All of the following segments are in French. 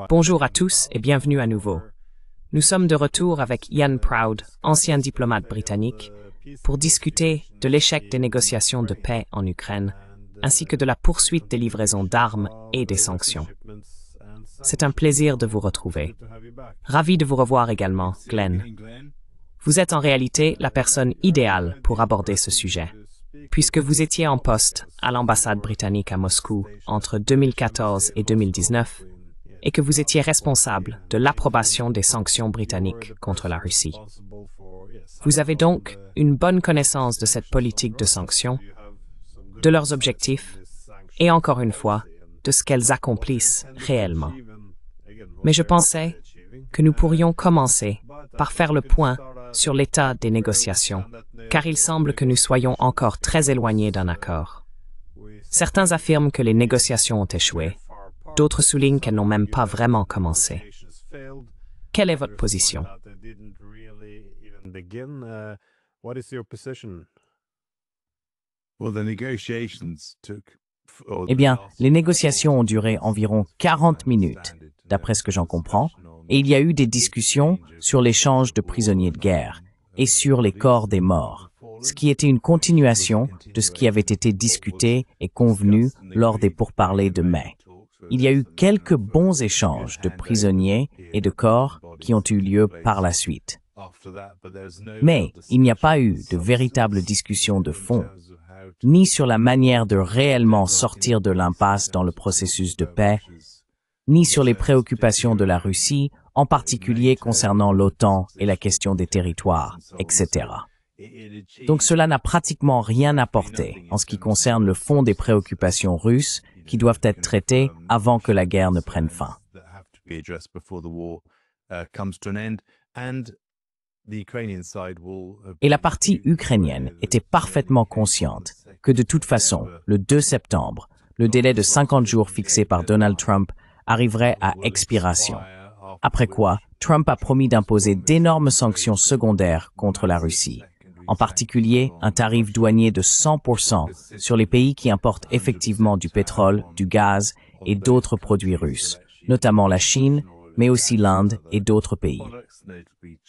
Bonjour à tous et bienvenue à nouveau. Nous sommes de retour avec Ian Proud, ancien diplomate britannique, pour discuter de l'échec des négociations de paix en Ukraine, ainsi que de la poursuite des livraisons d'armes et des sanctions. C'est un plaisir de vous retrouver. Ravi de vous revoir également, Glenn. Vous êtes en réalité la personne idéale pour aborder ce sujet, puisque vous étiez en poste à l'ambassade britannique à Moscou entre 2014 et 2019, et que vous étiez responsable de l'approbation des sanctions britanniques contre la Russie. Vous avez donc une bonne connaissance de cette politique de sanctions, de leurs objectifs, et encore une fois, de ce qu'elles accomplissent réellement. Mais je pensais que nous pourrions commencer par faire le point sur l'état des négociations, car il semble que nous soyons encore très éloignés d'un accord. Certains affirment que les négociations ont échoué, d'autres soulignent qu'elles n'ont même pas vraiment commencé. Quelle est votre position? Eh bien, les négociations ont duré environ 40 minutes, d'après ce que j'en comprends, et il y a eu des discussions sur l'échange de prisonniers de guerre et sur les corps des morts, ce qui était une continuation de ce qui avait été discuté et convenu lors des pourparlers de mai. Il y a eu quelques bons échanges de prisonniers et de corps qui ont eu lieu par la suite. Mais il n'y a pas eu de véritable discussion de fond, ni sur la manière de réellement sortir de l'impasse dans le processus de paix, ni sur les préoccupations de la Russie, en particulier concernant l'OTAN et la question des territoires, etc. Donc cela n'a pratiquement rien apporté en ce qui concerne le fond des préoccupations russes qui doivent être traitées avant que la guerre ne prenne fin. Et la partie ukrainienne était parfaitement consciente que de toute façon, le 2 septembre, le délai de 50 jours fixé par Donald Trump arriverait à expiration. Après quoi, Trump a promis d'imposer d'énormes sanctions secondaires contre la Russie, en particulier un tarif douanier de 100% sur les pays qui importent effectivement du pétrole, du gaz et d'autres produits russes, notamment la Chine, mais aussi l'Inde et d'autres pays.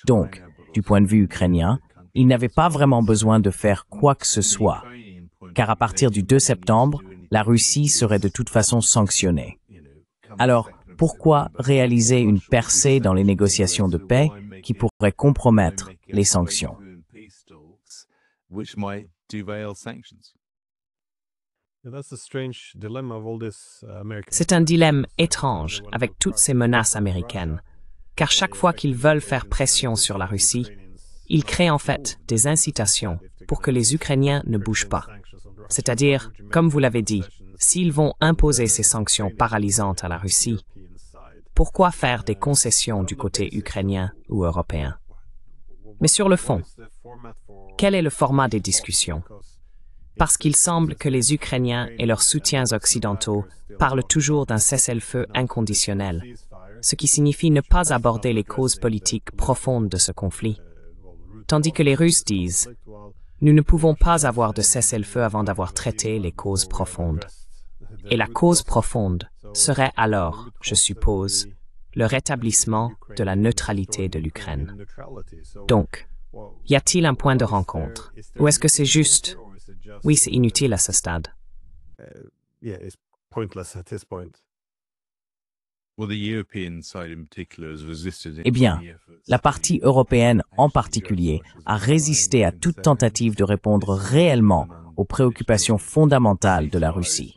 Donc, du point de vue ukrainien, il n'avait pas vraiment besoin de faire quoi que ce soit, car à partir du 2 septembre, la Russie serait de toute façon sanctionnée. Alors, pourquoi réaliser une percée dans les négociations de paix qui pourrait compromettre les sanctions? C'est un dilemme étrange avec toutes ces menaces américaines, car chaque fois qu'ils veulent faire pression sur la Russie, ils créent en fait des incitations pour que les Ukrainiens ne bougent pas. C'est-à-dire, comme vous l'avez dit, s'ils vont imposer ces sanctions paralysantes à la Russie, pourquoi faire des concessions du côté ukrainien ou européen? Mais sur le fond, quel est le format des discussions? Parce qu'il semble que les Ukrainiens et leurs soutiens occidentaux parlent toujours d'un cessez-le-feu inconditionnel, ce qui signifie ne pas aborder les causes politiques profondes de ce conflit. Tandis que les Russes disent « Nous ne pouvons pas avoir de cessez-le-feu avant d'avoir traité les causes profondes ». Et la cause profonde serait alors, je suppose, le rétablissement de la neutralité de l'Ukraine. Donc, y a-t-il un point de rencontre? Ou est-ce que c'est juste? Oui, c'est inutile à ce stade. Eh bien, la partie européenne en particulier a résisté à toute tentative de répondre réellement aux préoccupations fondamentales de la Russie.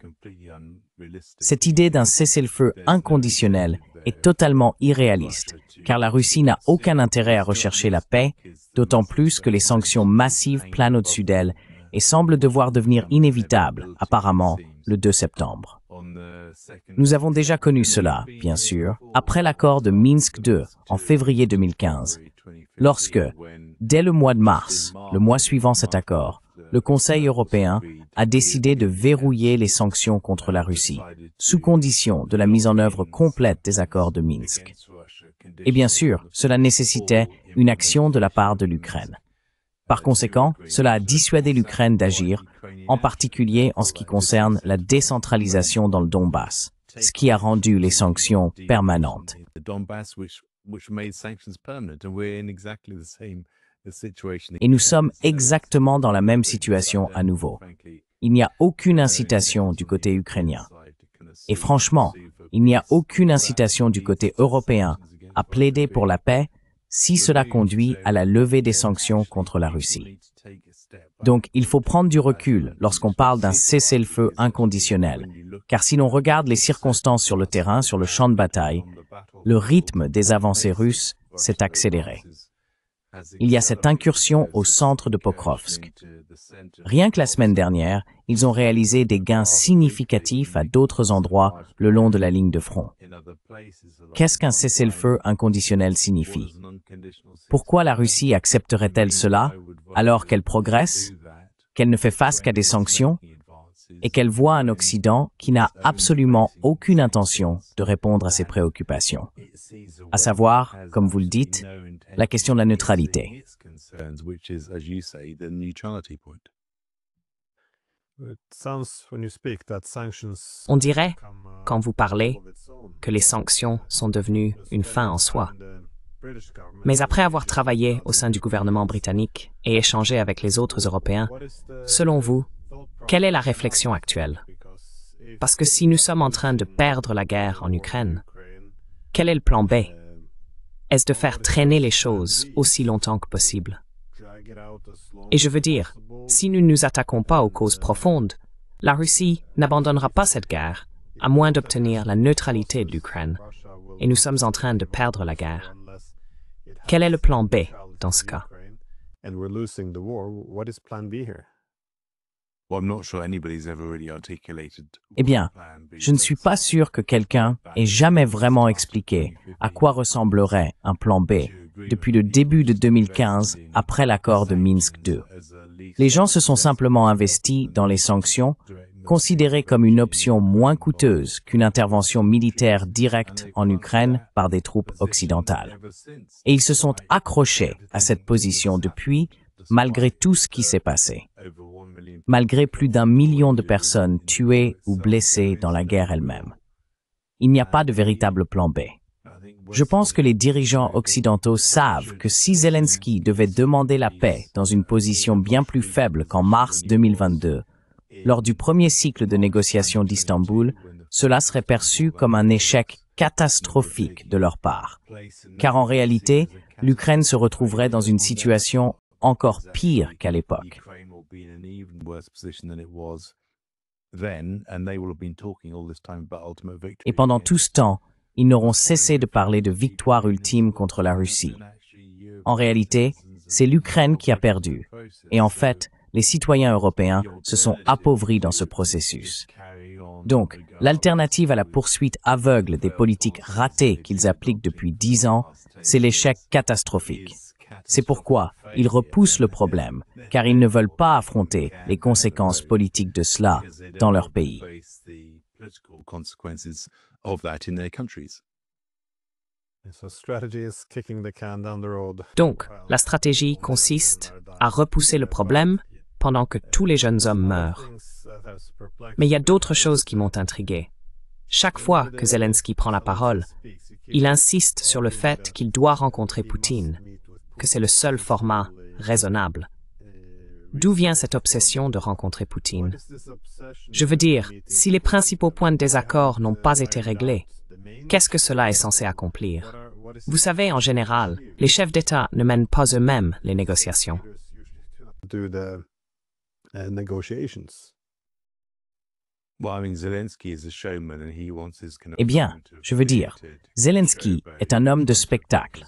Cette idée d'un cessez-le-feu inconditionnel est totalement irréaliste, car la Russie n'a aucun intérêt à rechercher la paix, d'autant plus que les sanctions massives planent au-dessus d'elle et semblent devoir devenir inévitables, apparemment, le 2 septembre. Nous avons déjà connu cela, bien sûr, après l'accord de Minsk II en février 2015, lorsque, dès le mois de mars, le mois suivant cet accord, le Conseil européen a décidé de verrouiller les sanctions contre la Russie, sous condition de la mise en œuvre complète des accords de Minsk. Et bien sûr, cela nécessitait une action de la part de l'Ukraine. Par conséquent, cela a dissuadé l'Ukraine d'agir, en particulier en ce qui concerne la décentralisation dans le Donbass. ce qui a rendu les sanctions permanentes. Et nous sommes exactement dans la même situation à nouveau. Il n'y a aucune incitation du côté ukrainien. Et franchement, il n'y a aucune incitation du côté européen à plaider pour la paix si cela conduit à la levée des sanctions contre la Russie. Donc, il faut prendre du recul lorsqu'on parle d'un cessez-le-feu inconditionnel, car si l'on regarde les circonstances sur le terrain, sur le champ de bataille, le rythme des avancées russes s'est accéléré. Il y a cette incursion au centre de Pokrovsk. Rien que la semaine dernière, ils ont réalisé des gains significatifs à d'autres endroits le long de la ligne de front. Qu'est-ce qu'un cessez-le-feu inconditionnel signifie? Pourquoi la Russie accepterait-elle cela alors qu'elle progresse, qu'elle ne fait face qu'à des sanctions et qu'elle voit un Occident qui n'a absolument aucune intention de répondre à ses préoccupations, à savoir, comme vous le dites, la question de la neutralité. On dirait, quand vous parlez, que les sanctions sont devenues une fin en soi. Mais après avoir travaillé au sein du gouvernement britannique et échangé avec les autres Européens, selon vous, quelle est la réflexion actuelle? Parce que si nous sommes en train de perdre la guerre en Ukraine, quel est le plan B? Est-ce de faire traîner les choses aussi longtemps que possible? Et je veux dire, si nous ne nous attaquons pas aux causes profondes, la Russie n'abandonnera pas cette guerre, à moins d'obtenir la neutralité de l'Ukraine, et nous sommes en train de perdre la guerre. Quel est le plan B dans ce cas? Eh bien, je ne suis pas sûr que quelqu'un ait jamais vraiment expliqué à quoi ressemblerait un plan B depuis le début de 2015 après l'accord de Minsk II. Les gens se sont simplement investis dans les sanctions, considérées comme une option moins coûteuse qu'une intervention militaire directe en Ukraine par des troupes occidentales. Et ils se sont accrochés à cette position depuis, malgré tout ce qui s'est passé. Malgré plus d'1 million de personnes tuées ou blessées dans la guerre elle-même. Il n'y a pas de véritable plan B. Je pense que les dirigeants occidentaux savent que si Zelensky devait demander la paix dans une position bien plus faible qu'en mars 2022, lors du premier cycle de négociations d'Istanbul, cela serait perçu comme un échec catastrophique de leur part. Car en réalité, l'Ukraine se retrouverait dans une situation encore pire qu'à l'époque. Et pendant tout ce temps, ils n'auront cessé de parler de victoire ultime contre la Russie. En réalité, c'est l'Ukraine qui a perdu. Et en fait, les citoyens européens se sont appauvris dans ce processus. Donc, l'alternative à la poursuite aveugle des politiques ratées qu'ils appliquent depuis 10 ans, c'est l'échec catastrophique. C'est pourquoi ils repoussent le problème, car ils ne veulent pas affronter les conséquences politiques de cela dans leur pays. Donc, la stratégie consiste à repousser le problème pendant que tous les jeunes hommes meurent. Mais il y a d'autres choses qui m'ont intrigué. Chaque fois que Zelensky prend la parole, il insiste sur le fait qu'il doit rencontrer Poutine, que c'est le seul format raisonnable. D'où vient cette obsession de rencontrer Poutine? Je veux dire, si les principaux points de désaccord n'ont pas été réglés, qu'est-ce que cela est censé accomplir? Vous savez, en général, les chefs d'État ne mènent pas eux-mêmes les négociations. Eh bien, je veux dire, Zelensky est un homme de spectacle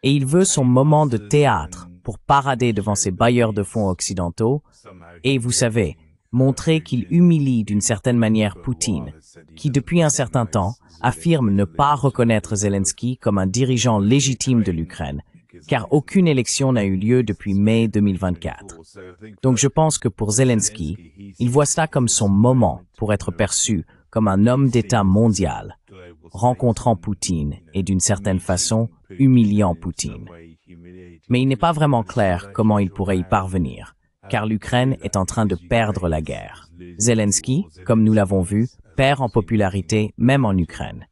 et il veut son moment de théâtre pour parader devant ses bailleurs de fonds occidentaux et, vous savez, montrer qu'il humilie d'une certaine manière Poutine, qui depuis un certain temps affirme ne pas reconnaître Zelensky comme un dirigeant légitime de l'Ukraine, car aucune élection n'a eu lieu depuis mai 2024. Donc je pense que pour Zelensky, il voit cela comme son moment pour être perçu comme un homme d'État mondial, rencontrant Poutine et d'une certaine façon humiliant Poutine. Mais il n'est pas vraiment clair comment il pourrait y parvenir, car l'Ukraine est en train de perdre la guerre. Zelensky, comme nous l'avons vu, perd en popularité même en Ukraine.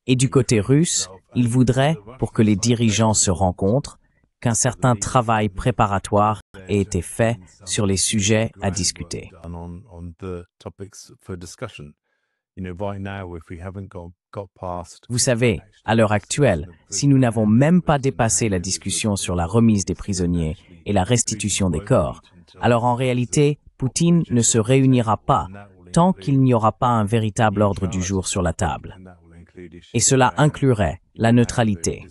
Et du côté russe, il voudrait, pour que les dirigeants se rencontrent, qu'un certain travail préparatoire ait été fait sur les sujets à discuter. Vous savez, à l'heure actuelle, si nous n'avons même pas dépassé la discussion sur la remise des prisonniers et la restitution des corps, alors en réalité, Poutine ne se réunira pas tant qu'il n'y aura pas un véritable ordre du jour sur la table. Et cela inclurait la neutralité,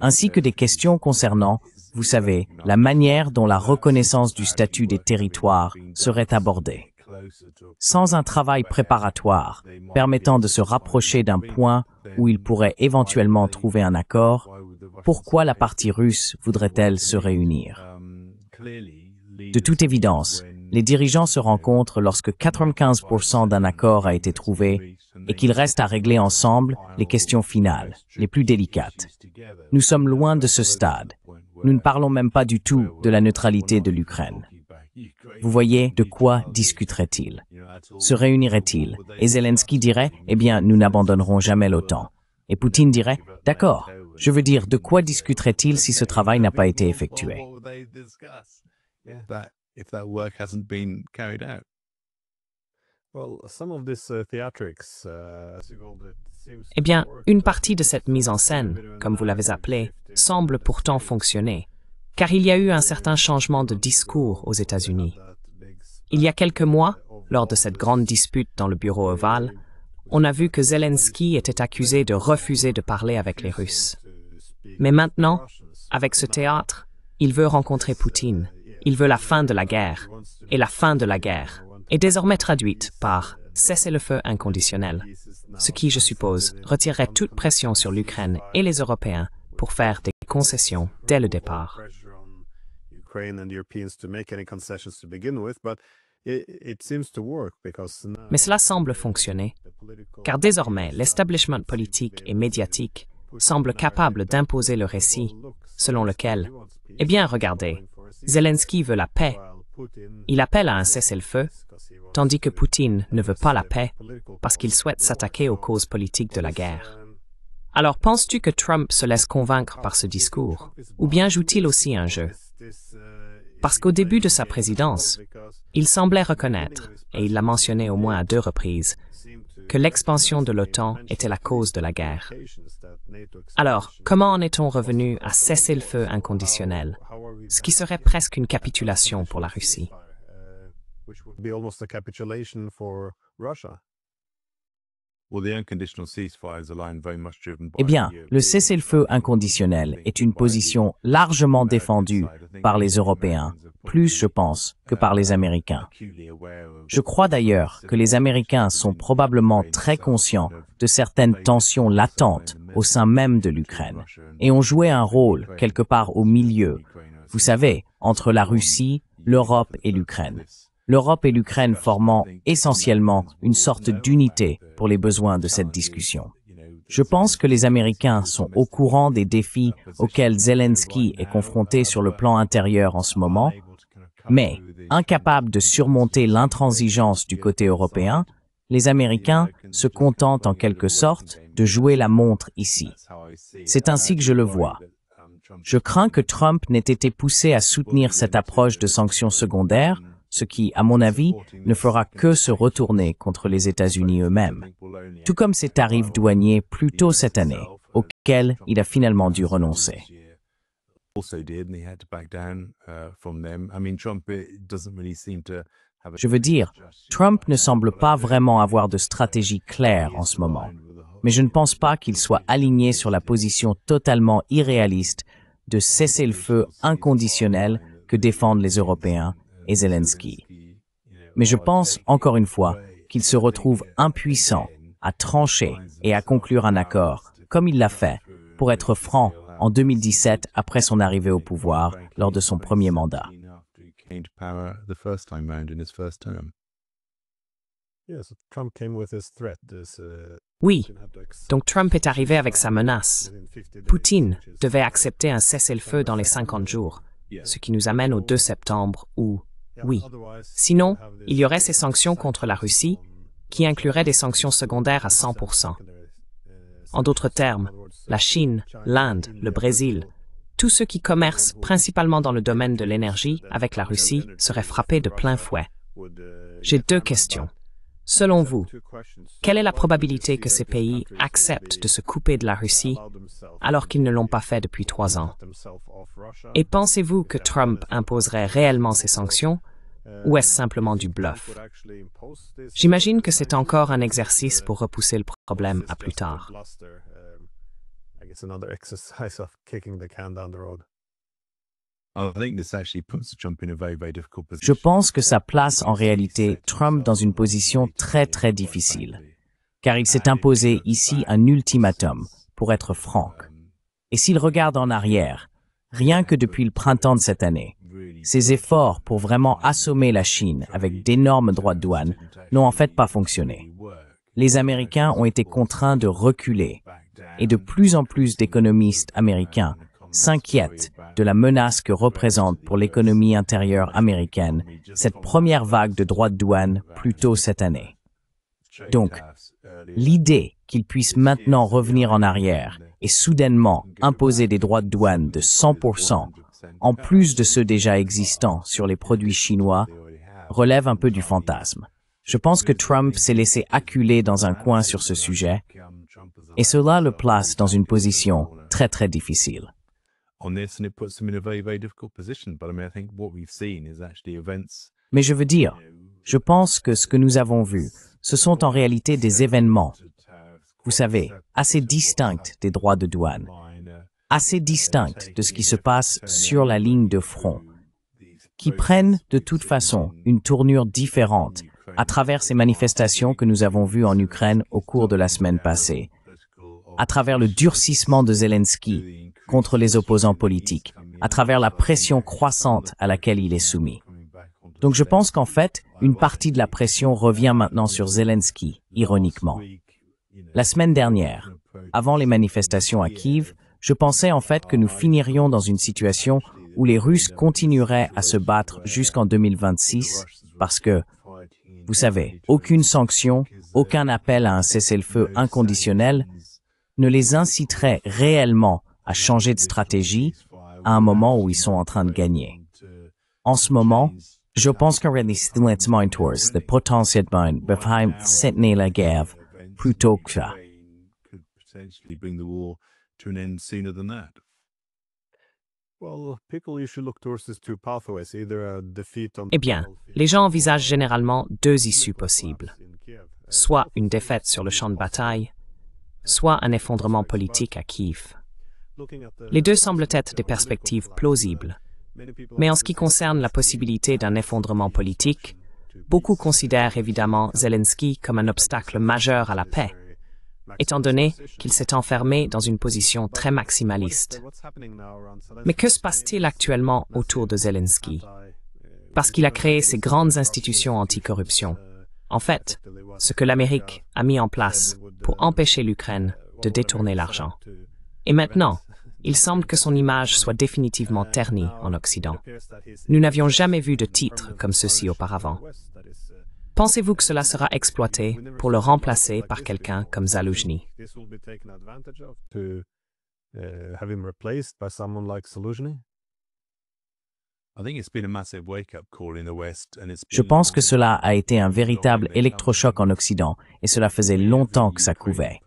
ainsi que des questions concernant, vous savez, la manière dont la reconnaissance du statut des territoires serait abordée. Sans un travail préparatoire permettant de se rapprocher d'un point où il pourrait éventuellement trouver un accord, pourquoi la partie russe voudrait-elle se réunir? De toute évidence, les dirigeants se rencontrent lorsque 95% d'un accord a été trouvé et qu'il reste à régler ensemble les questions finales, les plus délicates. Nous sommes loin de ce stade. Nous ne parlons même pas du tout de la neutralité de l'Ukraine. Vous voyez, de quoi discuterait-il? Se réunirait-il? Et Zelensky dirait, eh bien, nous n'abandonnerons jamais l'OTAN. Et Poutine dirait, d'accord, je veux dire, de quoi discuterait-il si ce travail n'a pas été effectué? Eh bien, une partie de cette mise en scène, comme vous l'avez appelée, semble pourtant fonctionner, car il y a eu un certain changement de discours aux États-Unis. Il y a quelques mois, lors de cette grande dispute dans le bureau ovale, on a vu que Zelensky était accusé de refuser de parler avec les Russes. Mais maintenant, avec ce théâtre, il veut rencontrer Poutine. Il veut la fin de la guerre. Et la fin de la guerre est désormais traduite par cessez-le-feu inconditionnel, ce qui, je suppose, retirerait toute pression sur l'Ukraine et les Européens pour faire des concessions dès le départ. Mais cela semble fonctionner, car désormais l'establishment politique et médiatique semble capable d'imposer le récit selon lequel, eh bien regardez, Zelensky veut la paix. Il appelle à un cessez-le-feu, tandis que Poutine ne veut pas la paix parce qu'il souhaite s'attaquer aux causes politiques de la guerre. Alors penses-tu que Trump se laisse convaincre par ce discours, ou bien joue-t-il aussi un jeu? Parce qu'au début de sa présidence, il semblait reconnaître, et il l'a mentionné au moins à 2 reprises, que l'expansion de l'OTAN était la cause de la guerre. Alors, comment en est-on revenu à cesser le feu inconditionnel, ce qui serait presque une capitulation pour la Russie? Eh bien, le cessez-le-feu inconditionnel est une position largement défendue par les Européens, plus, je pense, que par les Américains. Je crois d'ailleurs que les Américains sont probablement très conscients de certaines tensions latentes au sein même de l'Ukraine et ont joué un rôle quelque part au milieu, vous savez, entre la Russie, l'Europe et l'Ukraine. L'Europe et l'Ukraine formant essentiellement une sorte d'unité pour les besoins de cette discussion. Je pense que les Américains sont au courant des défis auxquels Zelensky est confronté sur le plan intérieur en ce moment, mais, incapables de surmonter l'intransigeance du côté européen, les Américains se contentent en quelque sorte de jouer la montre ici. C'est ainsi que je le vois. Je crains que Trump n'ait été poussé à soutenir cette approche de sanctions secondaires, ce qui, à mon avis, ne fera que se retourner contre les États-Unis eux-mêmes, tout comme ces tarifs douaniers plus tôt cette année, auxquels il a finalement dû renoncer. Je veux dire, Trump ne semble pas vraiment avoir de stratégie claire en ce moment, mais je ne pense pas qu'il soit aligné sur la position totalement irréaliste de cesser le feu inconditionnel que défendent les Européens et Zelensky. Mais je pense, encore une fois, qu'il se retrouve impuissant à trancher et à conclure un accord, comme il l'a fait, pour être franc, en 2017 après son arrivée au pouvoir lors de son premier mandat. Oui, donc Trump est arrivé avec sa menace. Poutine devait accepter un cessez-le-feu dans les 50 jours, ce qui nous amène au 2 septembre où, oui, sinon, il y aurait ces sanctions contre la Russie qui inclurait des sanctions secondaires à 100%. En d'autres termes, la Chine, l'Inde, le Brésil, tous ceux qui commercent principalement dans le domaine de l'énergie avec la Russie seraient frappés de plein fouet. J'ai deux questions. Selon vous, quelle est la probabilité que ces pays acceptent de se couper de la Russie alors qu'ils ne l'ont pas fait depuis 3 ans? Et pensez-vous que Trump imposerait réellement ces sanctions ou est-ce simplement du bluff? J'imagine que c'est encore un exercice pour repousser le problème à plus tard. Je pense que ça place en réalité Trump dans une position très très difficile, car il s'est imposé ici un ultimatum, pour être franc. Et s'il regarde en arrière, rien que depuis le printemps de cette année, ses efforts pour vraiment assommer la Chine avec d'énormes droits de douane n'ont en fait pas fonctionné. Les Américains ont été contraints de reculer, et de plus en plus d'économistes américains s'inquiètent de la menace que représente pour l'économie intérieure américaine cette première vague de droits de douane plus tôt cette année. Donc, l'idée qu'ils puissent maintenant revenir en arrière et soudainement imposer des droits de douane de 100%, en plus de ceux déjà existants sur les produits chinois, relève un peu du fantasme. Je pense que Trump s'est laissé acculer dans un coin sur ce sujet, et cela le place dans une position très très difficile. Mais je veux dire, je pense que ce que nous avons vu, ce sont en réalité des événements, vous savez, assez distincts des droits de douane, assez distincts de ce qui se passe sur la ligne de front, qui prennent de toute façon une tournure différente à travers ces manifestations que nous avons vues en Ukraine au cours de la semaine passée, à travers le durcissement de Zelensky contre les opposants politiques, à travers la pression croissante à laquelle il est soumis. Donc je pense qu'en fait, une partie de la pression revient maintenant sur Zelensky, ironiquement. La semaine dernière, avant les manifestations à Kiev, je pensais en fait que nous finirions dans une situation où les Russes continueraient à se battre jusqu'en 2026 parce que, vous savez, aucune sanction, aucun appel à un cessez-le-feu inconditionnel ne les inciterait réellement à changer de stratégie à un moment où ils sont en train de gagner. En ce moment, je pense qu'on réalise towards le potentiel behind cette la guerre plutôt que ça. Eh bien, les gens envisagent généralement 2 issues possibles. Soit une défaite sur le champ de bataille, soit un effondrement politique à Kiev. Les deux semblent être des perspectives plausibles. Mais en ce qui concerne la possibilité d'un effondrement politique, beaucoup considèrent évidemment Zelensky comme un obstacle majeur à la paix, étant donné qu'il s'est enfermé dans une position très maximaliste. Mais que se passe-t-il actuellement autour de Zelensky? Parce qu'il a créé ces grandes institutions anticorruption. En fait, ce que l'Amérique a mis en place pour empêcher l'Ukraine de détourner l'argent. Et maintenant, il semble que son image soit définitivement ternie en Occident. Nous n'avions jamais vu de titre comme ceci auparavant. Pensez-vous que cela sera exploité pour le remplacer par quelqu'un comme Zaloujny? Je pense que cela a été un véritable électrochoc en Occident et cela faisait longtemps que ça couvait.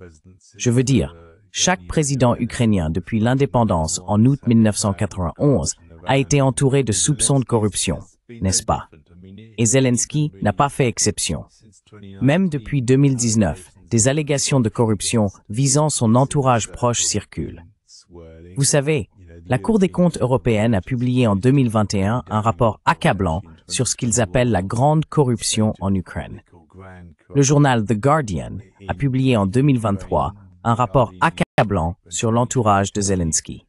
Je veux dire, chaque président ukrainien depuis l'indépendance en août 1991 a été entouré de soupçons de corruption, n'est-ce pas? Et Zelensky n'a pas fait exception. Même depuis 2019, des allégations de corruption visant son entourage proche circulent. Vous savez, la Cour des comptes européenne a publié en 2021 un rapport accablant sur ce qu'ils appellent la grande corruption en Ukraine. Le journal The Guardian a publié en 2023 un rapport accablant sur l'entourage de Zelensky.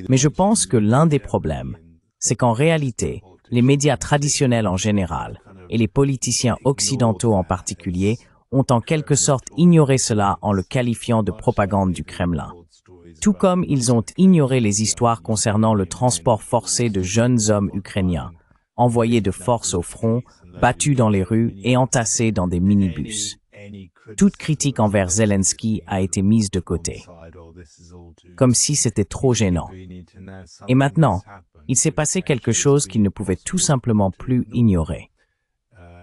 Mais je pense que l'un des problèmes, c'est qu'en réalité, les médias traditionnels en général et les politiciens occidentaux en particulier ont en quelque sorte ignoré cela en le qualifiant de propagande du Kremlin. tout comme ils ont ignoré les histoires concernant le transport forcé de jeunes hommes ukrainiens, envoyés de force au front, battus dans les rues et entassés dans des minibus. Toute critique envers Zelensky a été mise de côté, comme si c'était trop gênant. Et maintenant, il s'est passé quelque chose qu'ils ne pouvaient tout simplement plus ignorer.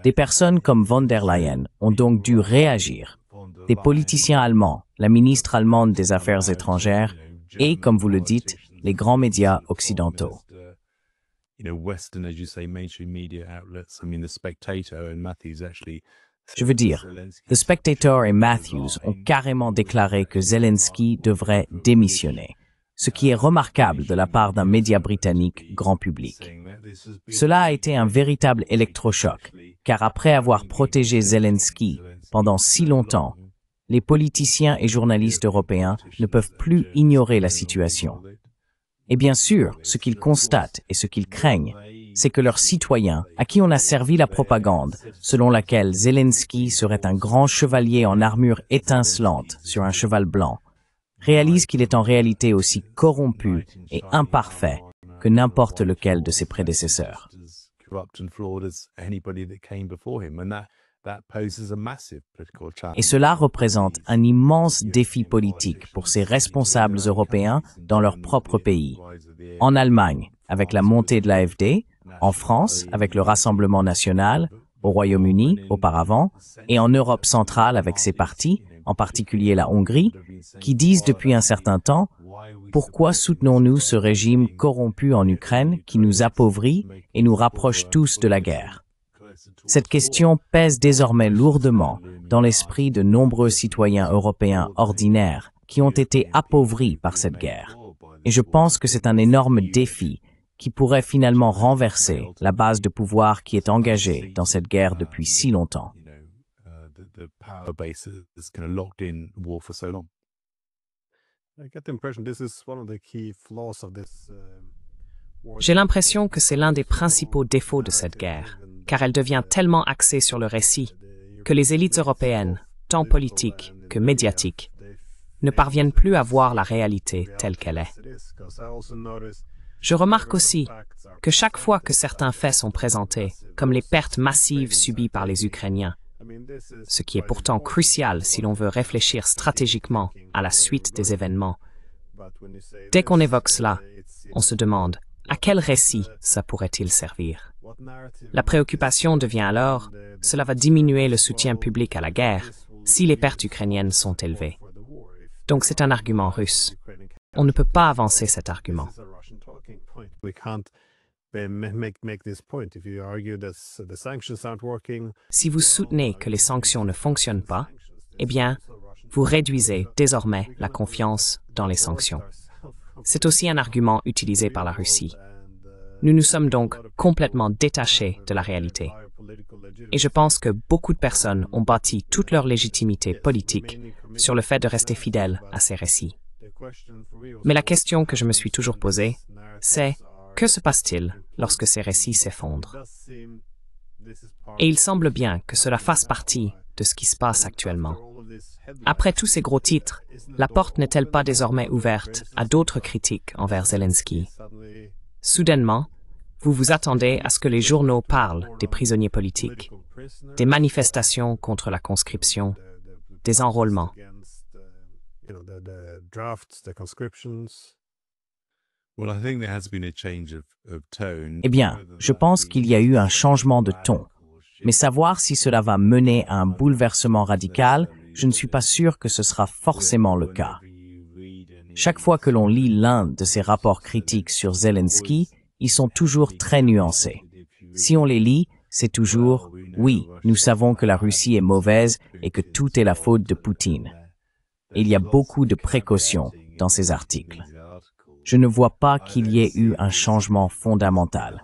Des personnes comme von der Leyen ont donc dû réagir. Des politiciens allemands, la ministre allemande des Affaires étrangères et, comme vous le dites, les grands médias occidentaux. Je veux dire, The Spectator et Matthews ont carrément déclaré que Zelensky devrait démissionner, ce qui est remarquable de la part d'un média britannique grand public. Cela a été un véritable électrochoc, car après avoir protégé Zelensky pendant si longtemps, les politiciens et journalistes européens ne peuvent plus ignorer la situation. Et bien sûr, ce qu'ils constatent et ce qu'ils craignent, c'est que leurs citoyens, à qui on a servi la propagande, selon laquelle Zelensky serait un grand chevalier en armure étincelante sur un cheval blanc, réalisent qu'il est en réalité aussi corrompu et imparfait que n'importe lequel de ses prédécesseurs. Et cela représente un immense défi politique pour ces responsables européens dans leur propre pays. En Allemagne, avec la montée de l'AfD, en France, avec le Rassemblement national, au Royaume-Uni, auparavant, et en Europe centrale avec ses partis, en particulier la Hongrie, qui disent depuis un certain temps « Pourquoi soutenons-nous ce régime corrompu en Ukraine qui nous appauvrit et nous rapproche tous de la guerre ?» Cette question pèse désormais lourdement dans l'esprit de nombreux citoyens européens ordinaires qui ont été appauvris par cette guerre. Et je pense que c'est un énorme défi qui pourrait finalement renverser la base de pouvoir qui est engagée dans cette guerre depuis si longtemps. J'ai l'impression que c'est l'un des principaux défauts de cette guerre, car elle devient tellement axée sur le récit que les élites européennes, tant politiques que médiatiques, ne parviennent plus à voir la réalité telle qu'elle est. Je remarque aussi que chaque fois que certains faits sont présentés, comme les pertes massives subies par les Ukrainiens, ce qui est pourtant crucial si l'on veut réfléchir stratégiquement à la suite des événements, dès qu'on évoque cela, on se demande à quel récit ça pourrait-il servir? La préoccupation devient alors, cela va diminuer le soutien public à la guerre si les pertes ukrainiennes sont élevées. Donc c'est un argument russe. On ne peut pas avancer cet argument. Si vous soutenez que les sanctions ne fonctionnent pas, eh bien, vous réduisez désormais la confiance dans les sanctions. C'est aussi un argument utilisé par la Russie. Nous nous sommes donc complètement détachés de la réalité. Et je pense que beaucoup de personnes ont bâti toute leur légitimité politique sur le fait de rester fidèles à ces récits. Mais la question que je me suis toujours posée, c'est que se passe-t-il lorsque ces récits s'effondrent? Et il semble bien que cela fasse partie de ce qui se passe actuellement. Après tous ces gros titres, la porte n'est-elle pas désormais ouverte à d'autres critiques envers Zelensky? Soudainement, vous vous attendez à ce que les journaux parlent des prisonniers politiques, des manifestations contre la conscription, des enrôlements. Eh bien, je pense qu'il y a eu un changement de ton. Mais savoir si cela va mener à un bouleversement radical, je ne suis pas sûr que ce sera forcément le cas. Chaque fois que l'on lit l'un de ces rapports critiques sur Zelensky, ils sont toujours très nuancés. Si on les lit, c'est toujours « Oui, nous savons que la Russie est mauvaise et que tout est la faute de Poutine ». Il y a beaucoup de précautions dans ces articles. Je ne vois pas qu'il y ait eu un changement fondamental.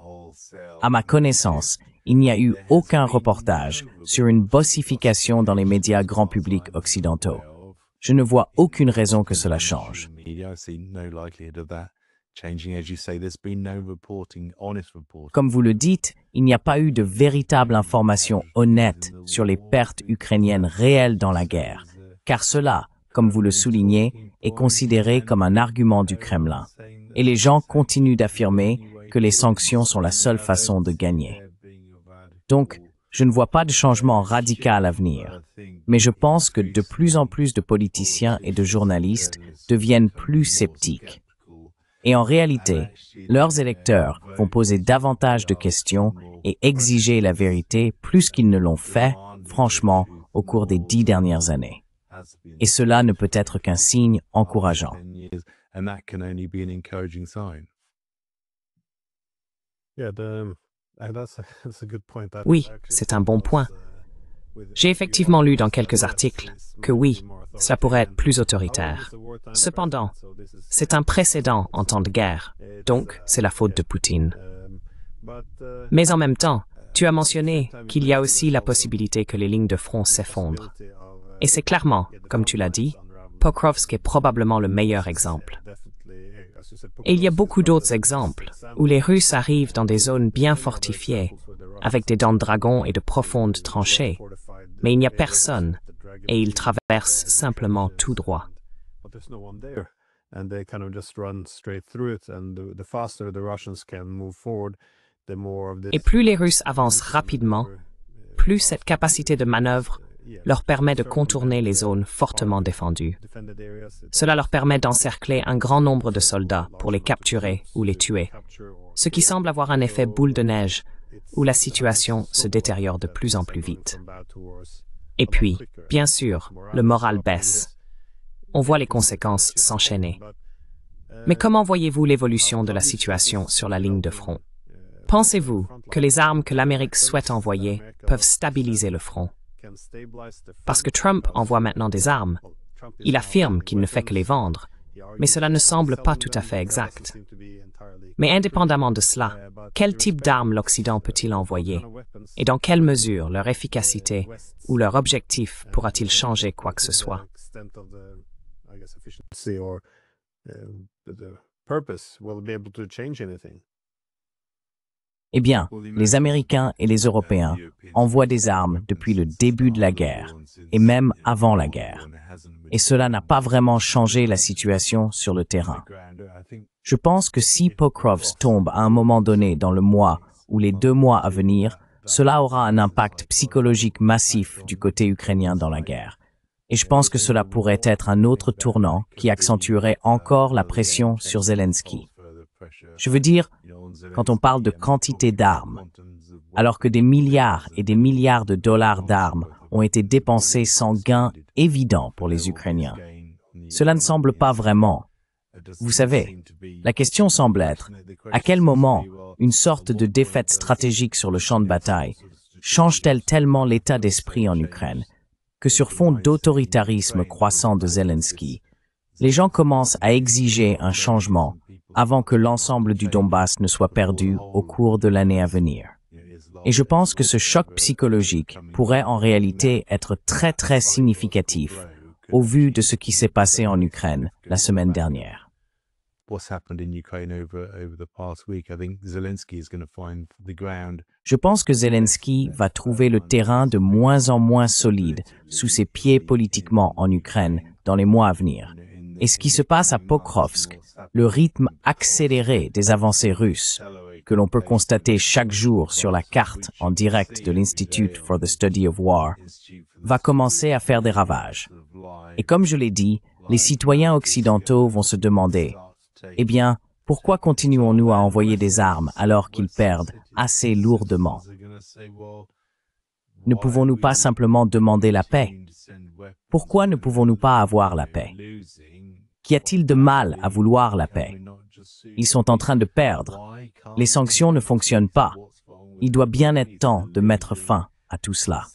À ma connaissance, il n'y a eu aucun reportage sur une bossification dans les médias grand public occidentaux. Je ne vois aucune raison que cela change. Comme vous le dites, il n'y a pas eu de véritable information honnête sur les pertes ukrainiennes réelles dans la guerre, car cela, comme vous le soulignez, est considéré comme un argument du Kremlin. Et les gens continuent d'affirmer que les sanctions sont la seule façon de gagner. Donc, je ne vois pas de changement radical à venir. Mais je pense que de plus en plus de politiciens et de journalistes deviennent plus sceptiques. Et en réalité, leurs électeurs vont poser davantage de questions et exiger la vérité plus qu'ils ne l'ont fait, franchement, au cours des 10 dernières années. Et cela ne peut être qu'un signe encourageant. Oui, c'est un bon point. J'ai effectivement lu dans quelques articles que oui, cela pourrait être plus autoritaire. Cependant, c'est un précédent en temps de guerre, donc c'est la faute de Poutine. Mais en même temps, tu as mentionné qu'il y a aussi la possibilité que les lignes de front s'effondrent. Et c'est clairement, comme tu l'as dit, Pokrovsk est probablement le meilleur exemple. Et il y a beaucoup d'autres exemples où les Russes arrivent dans des zones bien fortifiées, avec des dents de dragon et de profondes tranchées, mais il n'y a personne, et ils traversent simplement tout droit. Et plus les Russes avancent rapidement, plus cette capacité de manœuvre leur permet de contourner les zones fortement défendues. Cela leur permet d'encercler un grand nombre de soldats pour les capturer ou les tuer, ce qui semble avoir un effet boule de neige où la situation se détériore de plus en plus vite. Et puis, bien sûr, le moral baisse. On voit les conséquences s'enchaîner. Mais comment voyez-vous l'évolution de la situation sur la ligne de front? Pensez-vous que les armes que l'Amérique souhaite envoyer peuvent stabiliser le front? Parce que Trump envoie maintenant des armes. Il affirme qu'il ne fait que les vendre, mais cela ne semble pas tout à fait exact. Mais indépendamment de cela, quel type d'armes l'Occident peut-il envoyer? Et dans quelle mesure leur efficacité ou leur objectif pourra-t-il changer quoi que ce soit? Eh bien, les Américains et les Européens envoient des armes depuis le début de la guerre, et même avant la guerre. Et cela n'a pas vraiment changé la situation sur le terrain. Je pense que si Pokrovsk tombe à un moment donné dans le mois ou les 2 mois à venir, cela aura un impact psychologique massif du côté ukrainien dans la guerre. Et je pense que cela pourrait être un autre tournant qui accentuerait encore la pression sur Zelensky. Je veux dire, quand on parle de quantité d'armes, alors que des milliards et des milliards de dollars d'armes ont été dépensés sans gain évident pour les Ukrainiens. Cela ne semble pas vraiment. Vous savez, la question semble être, à quel moment une sorte de défaite stratégique sur le champ de bataille change-t-elle tellement l'état d'esprit en Ukraine que sur fond d'autoritarisme croissant de Zelensky, les gens commencent à exiger un changement avant que l'ensemble du Donbass ne soit perdu au cours de l'année à venir. Et je pense que ce choc psychologique pourrait en réalité être très très significatif au vu de ce qui s'est passé en Ukraine la semaine dernière. Je pense que Zelensky va trouver le terrain de moins en moins solide sous ses pieds politiquement en Ukraine dans les mois à venir. Et ce qui se passe à Pokrovsk, le rythme accéléré des avancées russes, que l'on peut constater chaque jour sur la carte en direct de l'Institute for the Study of War, va commencer à faire des ravages. Et comme je l'ai dit, les citoyens occidentaux vont se demander, eh bien, pourquoi continuons-nous à envoyer des armes alors qu'ils perdent assez lourdement? Ne pouvons-nous pas simplement demander la paix? Pourquoi ne pouvons-nous pas avoir la paix? Qu'y a-t-il de mal à vouloir la paix? Ils sont en train de perdre. Les sanctions ne fonctionnent pas. Il doit bien être temps de mettre fin à tout cela.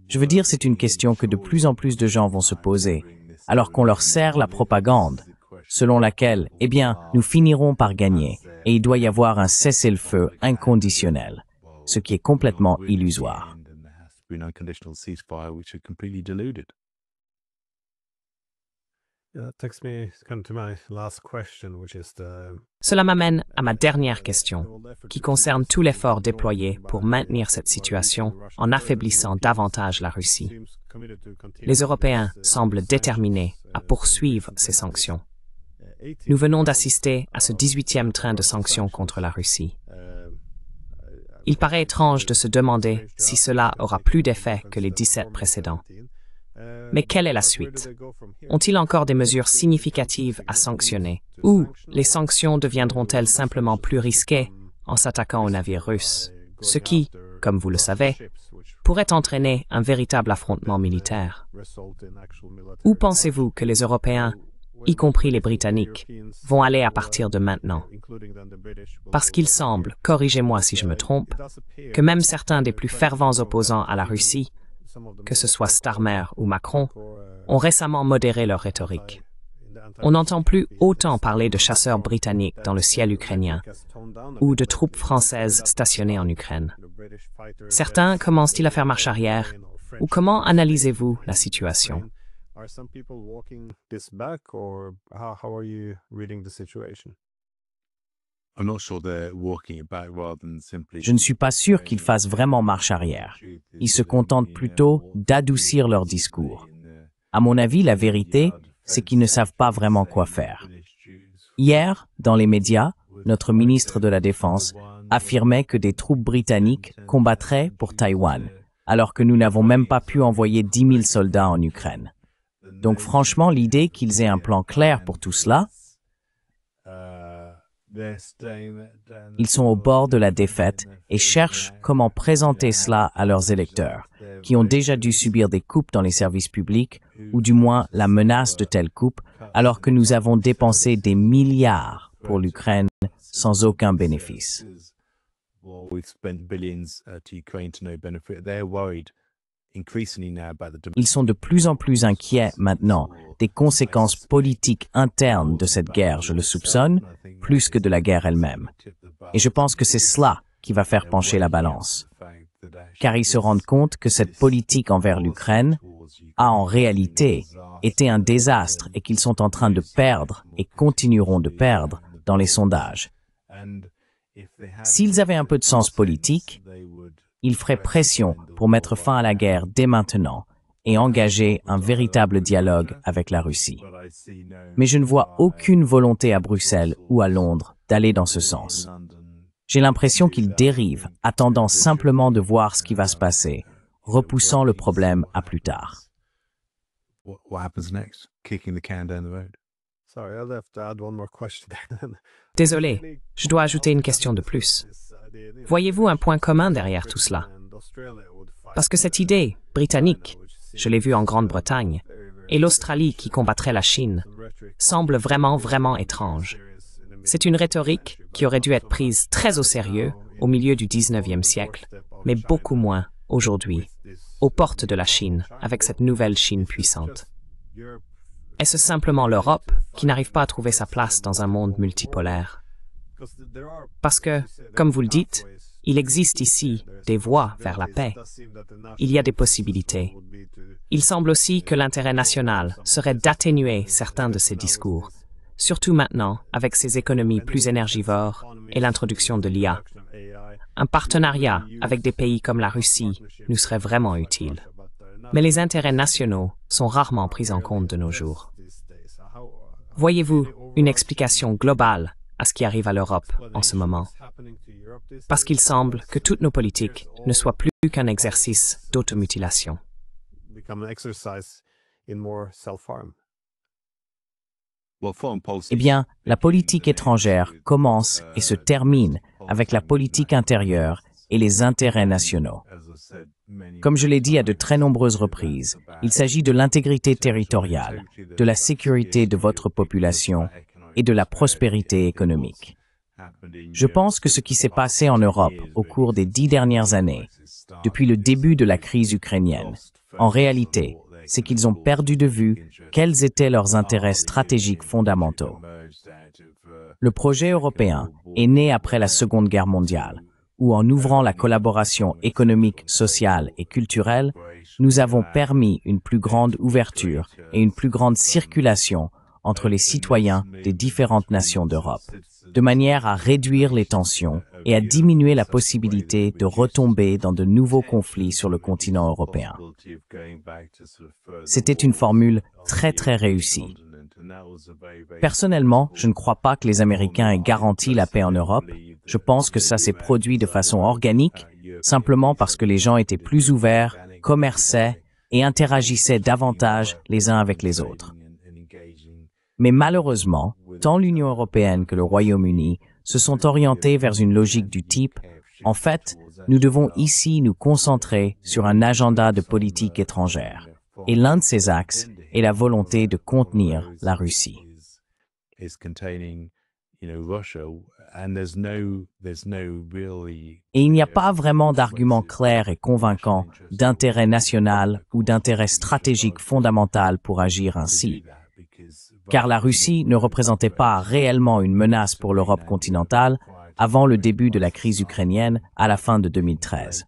Je veux dire, c'est une question que de plus en plus de gens vont se poser, alors qu'on leur sert la propagande, selon laquelle, eh bien, nous finirons par gagner, et il doit y avoir un cessez-le-feu inconditionnel, ce qui est complètement illusoire. Cela m'amène à ma dernière question, qui concerne tout l'effort déployé pour maintenir cette situation en affaiblissant davantage la Russie. Les Européens semblent déterminés à poursuivre ces sanctions. Nous venons d'assister à ce 18e train de sanctions contre la Russie. Il paraît étrange de se demander si cela aura plus d'effet que les 17 précédents. Mais quelle est la suite? Ont-ils encore des mesures significatives à sanctionner? Ou les sanctions deviendront-elles simplement plus risquées en s'attaquant aux navires russes? Ce qui, comme vous le savez, pourrait entraîner un véritable affrontement militaire. Où pensez-vous que les Européens, y compris les Britanniques, vont aller à partir de maintenant? Parce qu'il semble, corrigez-moi si je me trompe, que même certains des plus fervents opposants à la Russie, que ce soit Starmer ou Macron, ont récemment modéré leur rhétorique. On n'entend plus autant parler de chasseurs britanniques dans le ciel ukrainien ou de troupes françaises stationnées en Ukraine. Certains commencent-ils à faire marche arrière ou comment analysez-vous la situation? Je ne suis pas sûr qu'ils fassent vraiment marche arrière. Ils se contentent plutôt d'adoucir leur discours. À mon avis, la vérité, c'est qu'ils ne savent pas vraiment quoi faire. Hier, dans les médias, notre ministre de la Défense affirmait que des troupes britanniques combattraient pour Taïwan, alors que nous n'avons même pas pu envoyer 10 000 soldats en Ukraine. Donc franchement, l'idée qu'ils aient un plan clair pour tout cela, ils sont au bord de la défaite et cherchent comment présenter cela à leurs électeurs, qui ont déjà dû subir des coupes dans les services publics, ou du moins la menace de telles coupes, alors que nous avons dépensé des milliards pour l'Ukraine sans aucun bénéfice. Ils sont de plus en plus inquiets maintenant des conséquences politiques internes de cette guerre, je le soupçonne, plus que de la guerre elle-même. Et je pense que c'est cela qui va faire pencher la balance. Car ils se rendent compte que cette politique envers l'Ukraine a en réalité été un désastre et qu'ils sont en train de perdre et continueront de perdre dans les sondages. S'ils avaient un peu de sens politique, ils feraient pression pour mettre fin à la guerre dès maintenant et engager un véritable dialogue avec la Russie. Mais je ne vois aucune volonté à Bruxelles ou à Londres d'aller dans ce sens. J'ai l'impression qu'ils dérivent, attendant simplement de voir ce qui va se passer, repoussant le problème à plus tard. Désolé, je dois ajouter une question de plus. Voyez-vous un point commun derrière tout cela? Parce que cette idée britannique, je l'ai vue en Grande-Bretagne, et l'Australie qui combattrait la Chine, semble vraiment étrange. C'est une rhétorique qui aurait dû être prise très au sérieux au milieu du 19e siècle, mais beaucoup moins aujourd'hui, aux portes de la Chine, avec cette nouvelle Chine puissante. Est-ce simplement l'Europe qui n'arrive pas à trouver sa place dans un monde multipolaire? Parce que, comme vous le dites, il existe ici des voies vers la paix. Il y a des possibilités. Il semble aussi que l'intérêt national serait d'atténuer certains de ces discours, surtout maintenant avec ces économies plus énergivores et l'introduction de l'IA. Un partenariat avec des pays comme la Russie nous serait vraiment utile. Mais les intérêts nationaux sont rarement pris en compte de nos jours. Voyez-vous une explication globale à ce qui arrive à l'Europe en ce moment? Parce qu'il semble que toutes nos politiques ne soient plus qu'un exercice d'automutilation. Eh bien, la politique étrangère commence et se termine avec la politique intérieure et les intérêts nationaux. Comme je l'ai dit à de très nombreuses reprises, il s'agit de l'intégrité territoriale, de la sécurité de votre population et de la prospérité économique. Je pense que ce qui s'est passé en Europe au cours des 10 dernières années, depuis le début de la crise ukrainienne, en réalité, c'est qu'ils ont perdu de vue quels étaient leurs intérêts stratégiques fondamentaux. Le projet européen est né après la Seconde Guerre mondiale, où en ouvrant la collaboration économique, sociale et culturelle, nous avons permis une plus grande ouverture et une plus grande circulation entre les citoyens des différentes nations d'Europe, de manière à réduire les tensions et à diminuer la possibilité de retomber dans de nouveaux conflits sur le continent européen. C'était une formule très réussie. Personnellement, je ne crois pas que les Américains aient garanti la paix en Europe. Je pense que ça s'est produit de façon organique, simplement parce que les gens étaient plus ouverts, commerçaient et interagissaient davantage les uns avec les autres. Mais malheureusement, tant l'Union européenne que le Royaume-Uni se sont orientés vers une logique du type « En fait, nous devons ici nous concentrer sur un agenda de politique étrangère ». Et l'un de ces axes est la volonté de contenir la Russie. Et il n'y a pas vraiment d'argument clair et convaincant d'intérêt national ou d'intérêt stratégique fondamental pour agir ainsi. Car la Russie ne représentait pas réellement une menace pour l'Europe continentale avant le début de la crise ukrainienne à la fin de 2013.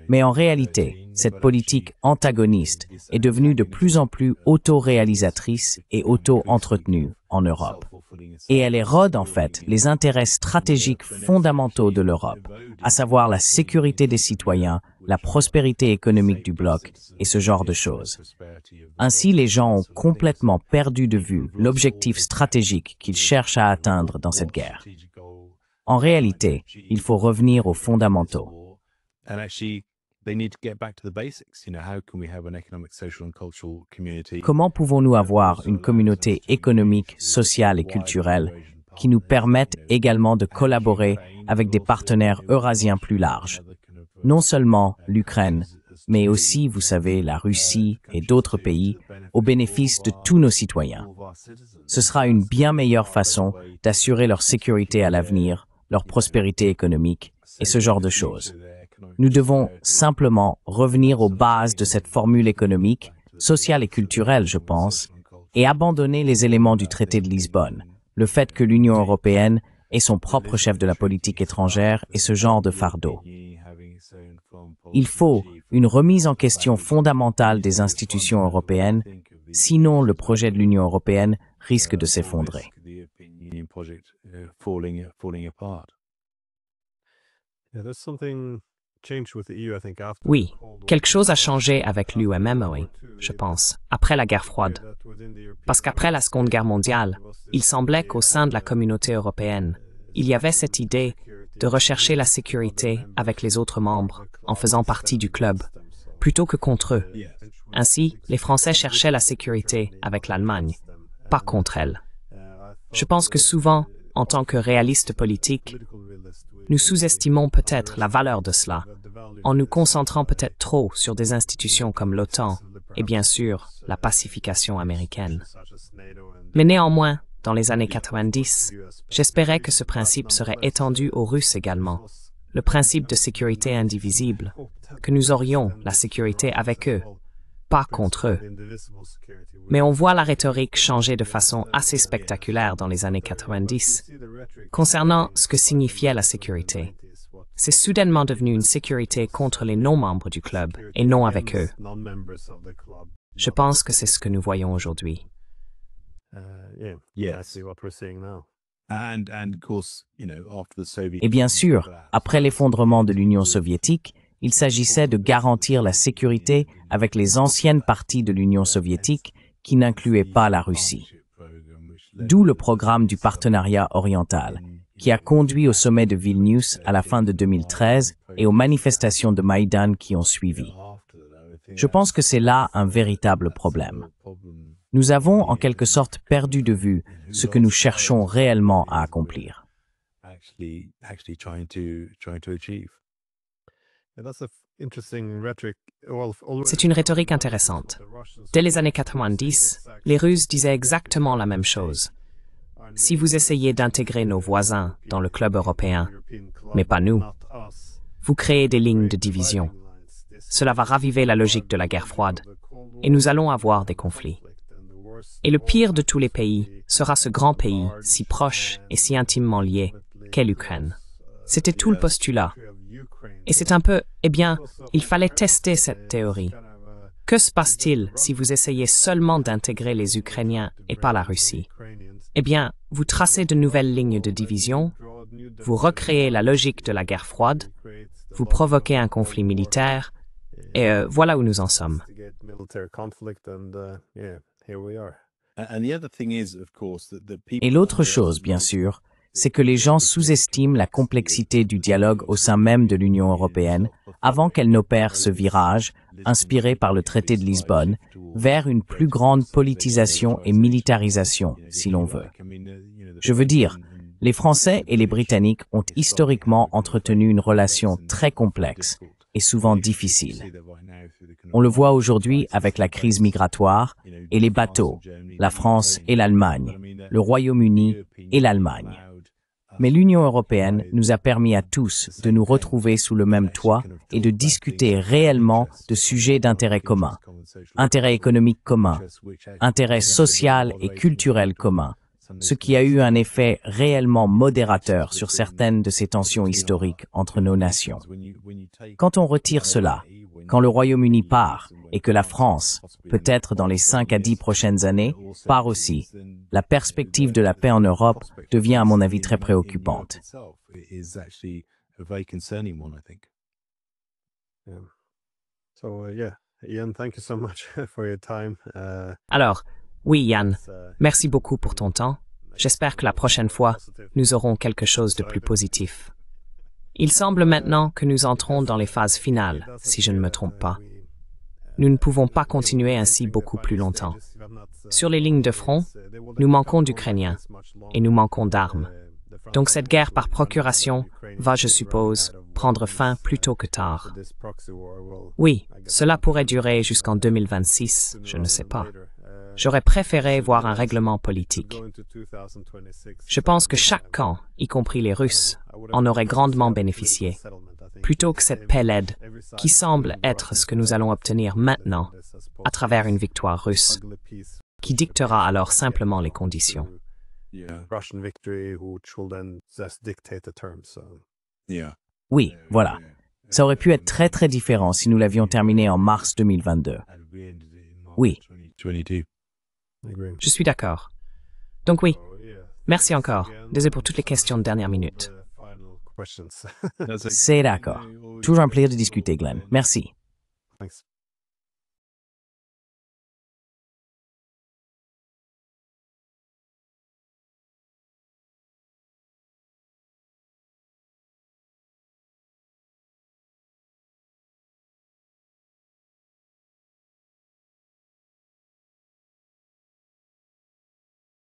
Mais en réalité, cette politique antagoniste est devenue de plus en plus auto-réalisatrice et auto-entretenue en Europe. Et elle érode en fait les intérêts stratégiques fondamentaux de l'Europe, à savoir la sécurité des citoyens, la prospérité économique du bloc et ce genre de choses. Ainsi, les gens ont complètement perdu de vue l'objectif stratégique qu'ils cherchent à atteindre dans cette guerre. En réalité, il faut revenir aux fondamentaux. Comment pouvons-nous avoir une communauté économique, sociale et culturelle qui nous permette également de collaborer avec des partenaires eurasiens plus larges? Non seulement l'Ukraine, mais aussi, vous savez, la Russie et d'autres pays, au bénéfice de tous nos citoyens. Ce sera une bien meilleure façon d'assurer leur sécurité à l'avenir, leur prospérité économique et ce genre de choses. Nous devons simplement revenir aux bases de cette formule économique, sociale et culturelle, je pense, et abandonner les éléments du traité de Lisbonne, le fait que l'Union européenne ait son propre chef de la politique étrangère et ce genre de fardeau. Il faut une remise en question fondamentale des institutions européennes, sinon le projet de l'Union européenne risque de s'effondrer. Oui, quelque chose a changé avec l'UMMOE, je pense, après la guerre froide. Parce qu'après la Seconde Guerre mondiale, il semblait qu'au sein de la communauté européenne, il y avait cette idée de rechercher la sécurité avec les autres membres, en faisant partie du club, plutôt que contre eux. Ainsi, les Français cherchaient la sécurité avec l'Allemagne, pas contre elle. Je pense que souvent, en tant que réalistes politiques, nous sous-estimons peut-être la valeur de cela, en nous concentrant peut-être trop sur des institutions comme l'OTAN et bien sûr la pacification américaine. Mais néanmoins, dans les années 90, j'espérais que ce principe serait étendu aux Russes également, le principe de sécurité indivisible, que nous aurions la sécurité avec eux, pas contre eux. Mais on voit la rhétorique changer de façon assez spectaculaire dans les années 90 concernant ce que signifiait la sécurité. C'est soudainement devenu une sécurité contre les non-membres du club et non avec eux. Je pense que c'est ce que nous voyons aujourd'hui. Et bien sûr, après l'effondrement de l'Union soviétique, il s'agissait de garantir la sécurité avec les anciennes parties de l'Union soviétique qui n'incluaient pas la Russie. D'où le programme du partenariat oriental, qui a conduit au sommet de Vilnius à la fin de 2013 et aux manifestations de Maïdan qui ont suivi. Je pense que c'est là un véritable problème. Nous avons en quelque sorte perdu de vue ce que nous cherchons réellement à accomplir. C'est une rhétorique intéressante. Dès les années 90, les Russes disaient exactement la même chose. Si vous essayez d'intégrer nos voisins dans le club européen, mais pas nous, vous créez des lignes de division. Cela va raviver la logique de la guerre froide, et nous allons avoir des conflits. Et le pire de tous les pays sera ce grand pays si proche et si intimement lié qu'est l'Ukraine. C'était tout le postulat. Et c'est un peu, il fallait tester cette théorie. Que se passe-t-il si vous essayez seulement d'intégrer les Ukrainiens et pas la Russie? Eh bien, vous tracez de nouvelles lignes de division, vous recréez la logique de la guerre froide, vous provoquez un conflit militaire, et voilà où nous en sommes. Et l'autre chose, bien sûr, c'est que les gens sous-estiment la complexité du dialogue au sein même de l'Union européenne avant qu'elle n'opère ce virage, inspiré par le traité de Lisbonne, vers une plus grande politisation et militarisation, si l'on veut. Je veux dire, les Français et les Britanniques ont historiquement entretenu une relation très complexe et souvent difficile. On le voit aujourd'hui avec la crise migratoire et les bateaux, la France et l'Allemagne, le Royaume-Uni et l'Allemagne. Mais l'Union européenne nous a permis à tous de nous retrouver sous le même toit et de discuter réellement de sujets d'intérêt commun, intérêt économique commun, intérêt social et culturel commun, ce qui a eu un effet réellement modérateur sur certaines de ces tensions historiques entre nos nations. Quand on retire cela, quand le Royaume-Uni part et que la France, peut-être dans les 5 à 10 prochaines années, part aussi, la perspective de la paix en Europe devient à mon avis très préoccupante. Alors, oui Yann, merci beaucoup pour ton temps. J'espère que la prochaine fois, nous aurons quelque chose de plus positif. Il semble maintenant que nous entrons dans les phases finales, si je ne me trompe pas. Nous ne pouvons pas continuer ainsi beaucoup plus longtemps. Sur les lignes de front, nous manquons d'Ukrainiens et nous manquons d'armes. Donc cette guerre par procuration va, je suppose, prendre fin plus tôt que tard. Oui, cela pourrait durer jusqu'en 2026, je ne sais pas. J'aurais préféré voir un règlement politique. Je pense que chaque camp, y compris les Russes, en aurait grandement bénéficié, plutôt que cette paix laide, qui semble être ce que nous allons obtenir maintenant, à travers une victoire russe, qui dictera alors simplement les conditions. Oui, voilà. Ça aurait pu être très très différent si nous l'avions terminé en mars 2022. Oui. Je suis d'accord. Donc oui, merci encore. Désolé pour toutes les questions de dernière minute. C'est d'accord. Toujours un plaisir de discuter, Glenn. Merci.